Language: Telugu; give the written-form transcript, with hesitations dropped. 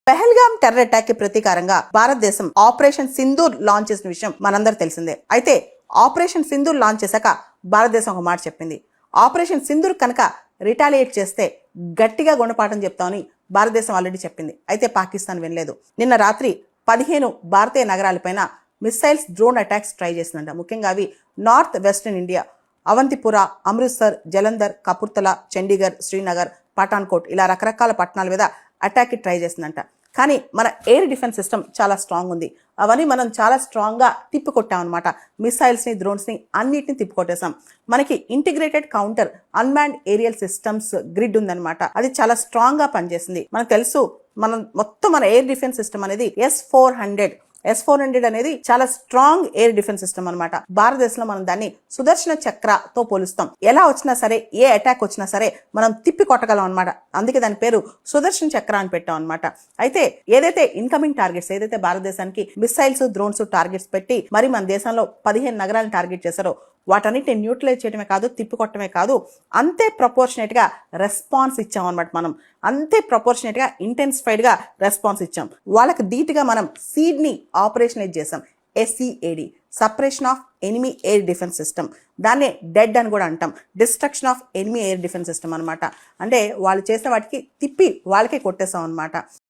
పెహల్గాం టెర్రర్ అటాక్ కి ప్రతీకారంగా భారతదేశం ఆపరేషన్ సింధూర్ లాంచ్ చేసిన విషయం మనందరూ తెలిసిందే. అయితే ఆపరేషన్ సింధూర్ లాంచ్ చేశాక భారతదేశం ఒక మాట చెప్పింది. ఆపరేషన్ సింధూర్ కనుక రిటాలియేట్ చేస్తే గట్టిగా గుణపాఠం చెప్తామని భారతదేశం ఆల్రెడీ చెప్పింది. అయితే పాకిస్తాన్ వినలేదు. నిన్న రాత్రి 15 భారతీయ నగరాలపైన మిసైల్స్, డ్రోన్ అటాక్స్ ట్రై చేసిందంట. ముఖ్యంగా అవి north western India, Awantipora, Amritsar, Jalandhar, Kapurthala, Chandigarh, Srinagar, Pathankot ఇలా రకరకాల పట్టణాల మీద అటాక్ ట్రై చేసిందంట. కానీ మన ఎయిర్ డిఫెన్స్ సిస్టమ్ చాలా స్ట్రాంగ్ ఉంది. అవన్నీ మనం చాలా స్ట్రాంగ్గా తిప్పికొట్టాం అనమాట. మిసైల్స్ని, డ్రోన్స్ని అన్నిటిని తిప్పికొట్టేసాం. మనకి integrated counter unmanned aerial systems grid ఉందన్నమాట. అది చాలా స్ట్రాంగ్గా పనిచేసింది. మనకు తెలుసు, మన ఎయిర్ డిఫెన్స్ సిస్టమ్ అనేది S-400 అనేది చాలా స్ట్రాంగ్ ఎయిర్ డిఫెన్స్ సిస్టమ్ అనమాట. భారతదేశంలో మనం దాన్ని సుదర్శన చక్రతో పోలుస్తాం. ఎలా వచ్చినా సరే, ఏ అటాక్ వచ్చినా సరే మనం తిప్పి కొట్టగలం అనమాట. అందుకే దాని పేరు సుదర్శన చక్ర అని పెట్టాం అనమాట. అయితే ఏదైతే ఇన్కమింగ్ టార్గెట్స్, ఏదైతే భారతదేశానికి మిసైల్స్, డ్రోన్స్ టార్గెట్స్ పెట్టి మరి మన దేశంలో 15 నగరాలను టార్గెట్ చేశారో వాటన్నిటిని న్యూట్రలైజ్ చేయడమే కాదు, తిప్పికొట్టడమే కాదు, అంతే ప్రపోర్షనేట్గా రెస్పాన్స్ ఇచ్చాం అనమాట. మనం అంతే ప్రపోర్షనేట్గా ఇంటెన్సిఫైడ్గా రెస్పాన్స్ ఇచ్చాం. వాళ్ళకి ధీటుగా మనం సీడ్ని ఆపరేషనలైజ్ చేసాం. SEAD, separation of enemy air defence system. దాన్నే డెడ్ అని కూడా అంటాం. Destruction of enemy air defence system అనమాట. అంటే వాళ్ళు చేసిన వాటికి తిప్పి వాళ్ళకే కొట్టేసాం అనమాట.